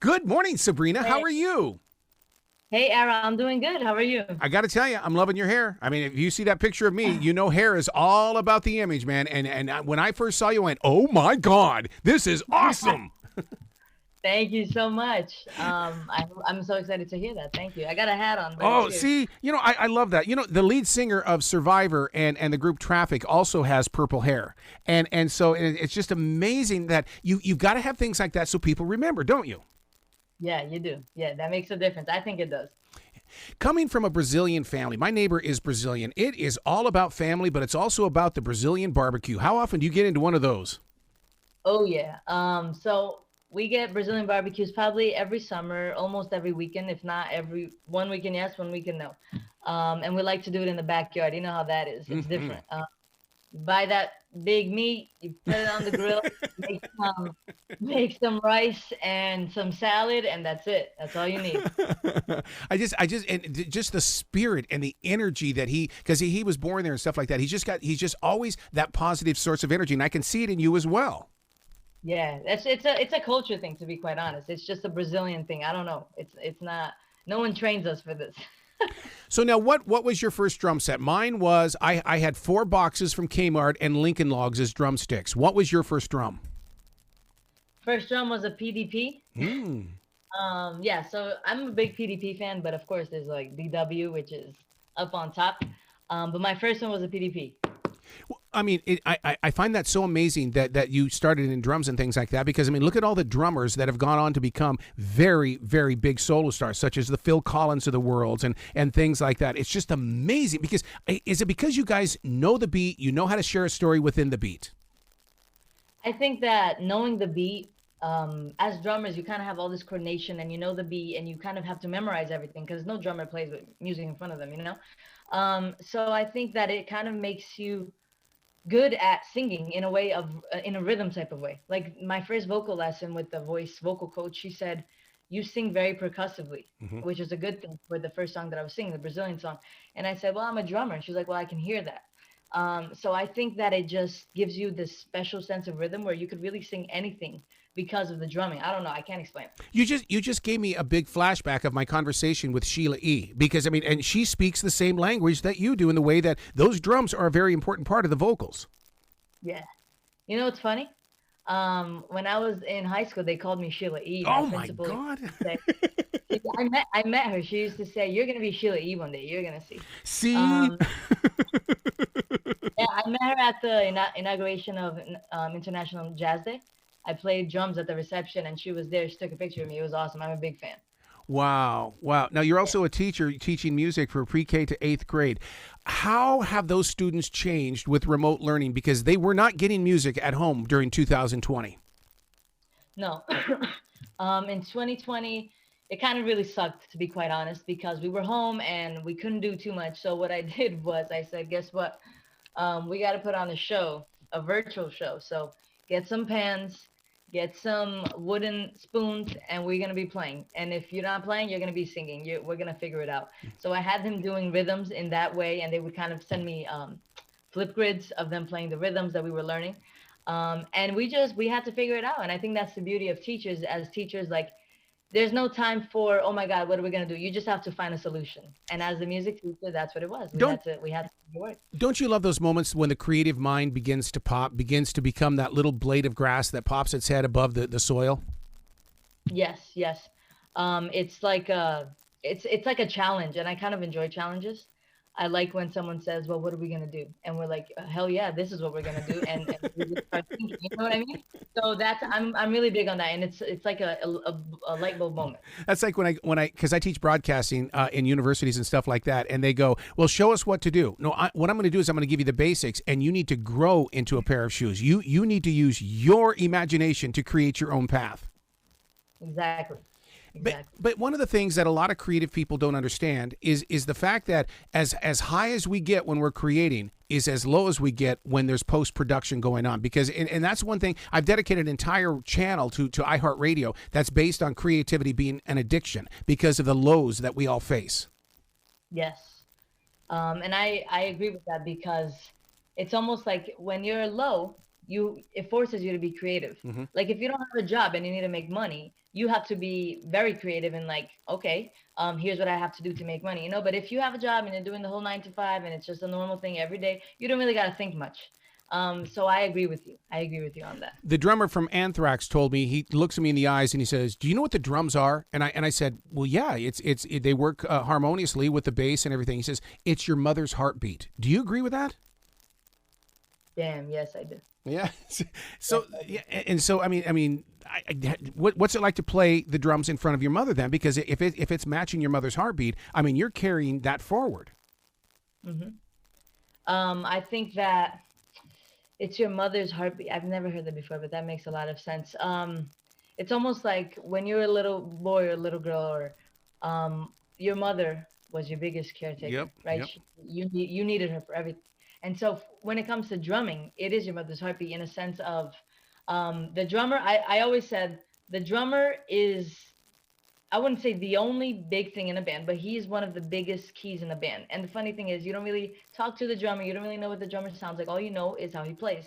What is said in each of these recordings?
Good morning, Sabrina. How Hey, are you? hey, Ara, I'm doing good. How are you? I got to tell you, I'm loving your hair. I mean, if you see that picture of me, you know hair is all about the image, man. And when I first saw you, I went, "Oh my God, this is awesome!" Thank you so much. I'm so excited to hear that. Thank you. I got a hat on, but it's Oh, you. see, I love that. The lead singer of Survivor and the group Traffic also has purple hair, and so it's just amazing that you've got to have things like that so people remember, don't you? Yeah, you do. Yeah, that makes a difference. I think it does. Coming from a Brazilian family, my neighbor is Brazilian. It is all about family, but it's also about the Brazilian barbecue. How often do you get into one of those? Oh yeah. So we get Brazilian barbecues probably every summer, almost every weekend, if not every one weekend, yes, one weekend, no. And we like to do it in the backyard. You know how that is. It's different. You buy that big meat, you put it on the grill, make some, make some rice and some salad, and that's it. That's all you need. And just the spirit and the energy that because he was born there and stuff like that. He's just always that positive source of energy, and I can see it in you as well. Yeah, it's a culture thing, to be quite honest. It's just a Brazilian thing. I don't know. It's not. No one trains us for this. So now, what was your first drum set? Mine was I had four boxes from Kmart and Lincoln Logs as drumsticks. What was your first drum? First drum was a PDP. Mm. Yeah, so I'm a big PDP fan, but of course there's like DW, which is up on top. But my first one was a PDP. Well, I mean, I find that so amazing that you started in drums and things like that because, I mean, look at all the drummers that have gone on to become very, very big solo stars, such as the Phil Collins of the world and things like that. It's just amazing because is it because you guys know the beat, you know how to share a story within the beat? I think that knowing the beat, as drummers, you kind of have all this coordination and you know the beat and you kind of have to memorize everything because no drummer plays with music in front of them, you know? So I think that it kind of makes you good at singing in a way of in a rhythm type of way. Like my first vocal lesson with the voice vocal coach, she said, "You sing very percussively," Mm-hmm. which is a good thing for the first song that I was singing, the Brazilian song. And I said, "Well, I'm a drummer." And she's like, "Well, I can hear that." So I think that it just gives you this special sense of rhythm where you could really sing anything because of the drumming. I don't know. I can't explain it. You just gave me a big flashback of my conversation with Sheila E. Because I mean, and she speaks the same language that you do in the way that those drums are a very important part of the vocals. Yeah. You know what's funny? When I was in high school, they called me Sheila E. My Oh my principal used God! to say, I met her. She used to say, "You're gonna be Sheila E. one day. You're gonna see." See, Um, yeah, I met her at the inauguration of International Jazz Day. I played drums at the reception, and she was there. She took a picture of me. It was awesome. I'm a big fan. wow, wow. Now you're Yeah. also a teacher teaching music for pre-K to eighth grade. How have those students changed with remote learning because they were not getting music at home during 2020? No. In 2020, it kind of really sucked, to be quite honest, because we were home and we couldn't do too much. So what I did was I said, guess what? We got to put on a show, a virtual show. So get some pans, get some wooden spoons, and we're going to be playing. And if you're not playing, you're going to be singing. We're going to figure it out. So I had them doing rhythms in that way, and they would kind of send me flip grids of them playing the rhythms that we were learning. And we had to figure it out. And I think that's the beauty of teachers. As teachers, like there's no time for, oh my God, what are we gonna do? You just have to find a solution. And as a music teacher, that's what it was. Don't We had to make it work. don't you love those moments when the creative mind begins to pop, begins to become that little blade of grass that pops its head above the soil? Yes, yes. It's like a challenge, and I kind of enjoy challenges. I like when someone says, "Well, what are we gonna do?" And we're like, "Hell yeah, this is what we're gonna do," and we just start thinking. You know what I mean? So I'm really big on that, and it's like a light bulb moment. That's like when I because I teach broadcasting in universities and stuff like that, and they go, "Well, show us what to do." No, what I'm going to do is I'm going to give you the basics, and you need to grow into a pair of shoes. You need to use your imagination to create your own path. Exactly, But exactly. but one of the things that a lot of creative people don't understand is the fact that as high as we get when we're creating is as low as we get when there's post production going on because and that's one thing I've dedicated an entire channel to iHeartRadio that's based on creativity being an addiction because of the lows that we all face. Yes. And I agree with that because it's almost like when you're low, it forces you to be creative. Like if you don't have a job and you need to make money, you have to be very creative and like, okay, here's what I have to do to make money, you know. But if you have a job and you're doing the whole 9 to 5 and it's just a normal thing every day, you don't really got to think much. So I agree with you. I agree with you on that. The drummer from Anthrax told me, he looks at me in the eyes and he says, "Do you know what the drums are?" And I said, "Well, yeah, they work harmoniously with the bass and everything." He says, "It's your mother's heartbeat." Do you agree with that? Damn, yes, I do. Yeah. So yeah, and so I mean, what's it like to play the drums in front of your mother then? Because if it's matching your mother's heartbeat, I mean, you're carrying that forward. I think that it's your mother's heartbeat. I've never heard that before, but that makes a lot of sense. It's almost like when you're a little boy or a little girl, or your mother was your biggest caretaker, Yep, right? yep. You needed her for everything. And so when it comes to drumming, it is your mother's heartbeat in a sense of the drummer. I always said the drummer is, I wouldn't say the only big thing in a band, but he's one of the biggest keys in a band. And the funny thing is, you don't really talk to the drummer. You don't really know what the drummer sounds like. All you know is how he plays.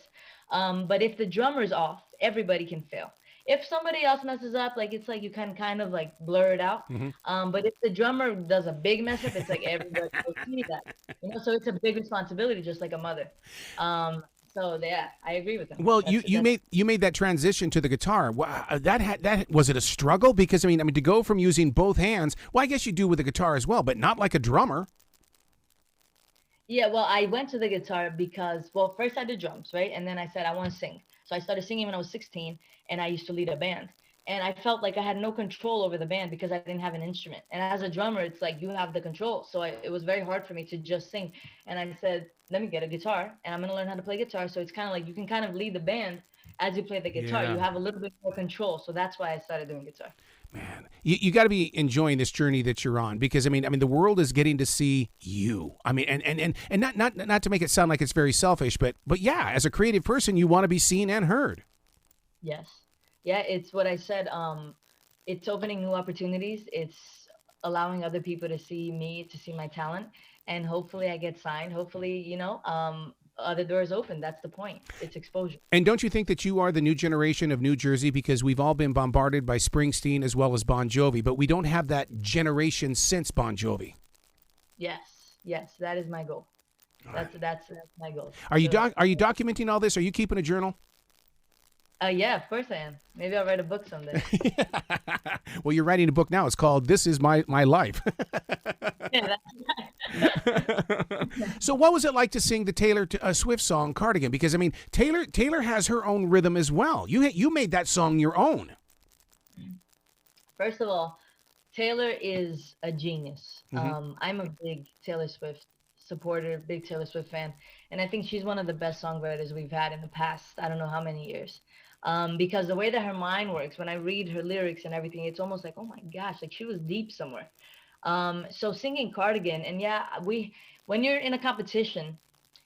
But if the drummer's off, everybody can fail. If somebody else messes up, like it's like you can kind of like blur it out. But if the drummer does a big mess up, it's like everybody will see that. You know, so it's a big responsibility, just like a mother. So yeah, I agree with him. Well, you made that transition to the guitar. That was it a struggle? Because I mean to go from using both hands. Well, I guess you do with the guitar as well, but not like a drummer. Yeah, well, I went to the guitar because, well, first I did drums, right? And then I said I want to sing. So I started singing when I was 16, and I used to lead a band. And I felt like I had no control over the band because I didn't have an instrument. And as a drummer, it's like you have the control. So it was very hard for me to just sing. And I said, let me get a guitar, and I'm going to learn how to play guitar. So it's kind of like you can kind of lead the band as you play the guitar. Yeah. You have a little bit more control. So that's why I started doing guitar. Man, you got to be enjoying this journey that you're on, because I mean the world is getting to see you. I mean, and not to make it sound like it's very selfish, but yeah, as a creative person, you want to be seen and heard. Yes. Yeah, it's what I said. It's opening new opportunities. It's allowing other people to see me, to see my talent, and hopefully I get signed. Hopefully, you know, other doors open. That's the point. It's exposure. And don't you think that you are the new generation of New Jersey? Because we've all been bombarded by Springsteen as well as Bon Jovi, but we don't have that generation since Bon Jovi. Yes, that is my goal. That's my goal. Are you documenting all this? Are you keeping a journal? Yeah, of course I am. Maybe I'll write a book someday. Well, you're writing a book now. It's called "This Is My Life." Yeah, So, what was it like to sing the Taylor Swift song "Cardigan"? Because I mean, Taylor has her own rhythm as well. You made that song your own. First of all, Taylor is a genius. I'm a big Taylor Swift supporter, big Taylor Swift fan, and I think she's one of the best songwriters we've had in the past, I don't know how many years. Because the way that her mind works, when I read her lyrics and everything, it's almost like, oh my gosh, like she was deep somewhere. So singing Cardigan, and yeah, when you're in a competition,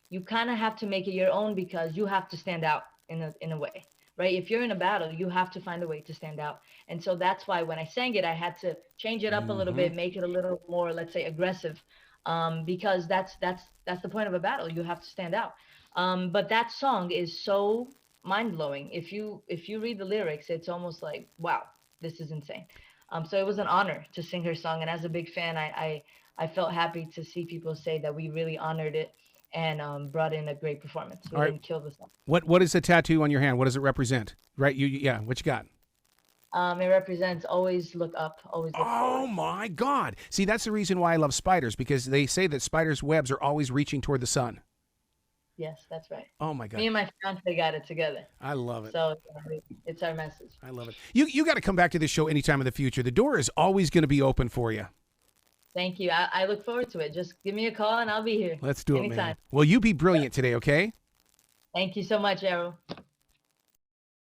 you kind of have to make it your own because you have to stand out in a way, right? If you're in a battle, you have to find a way to stand out. And so that's why when I sang it, I had to change it up a little bit, make it a little more, let's say, aggressive, because that's the point of a battle. You have to stand out. But that song is so mind-blowing. If you read the lyrics, it's almost like, wow, this is insane. So it was an honor to sing her song, and as a big fan, I felt happy to see people say that we really honored it and brought in a great performance. We didn't kill the song. What is the tattoo on your hand? What does it represent? Right, yeah. What you got? It represents always look up, always look forward. Oh my God! See, that's the reason why I love spiders, because they say that spiders' webs are always reaching toward the sun. Yes, that's right. Oh my God! Me and my fiancée got it together. I love it. So it's our message. I love it. You got to come back to this show anytime in the future. The door is always going to be open for you. Thank you. I look forward to it. Just give me a call and I'll be here. Let's do anytime. it, man. Well, you be brilliant today, okay? Thank you so much, Errol.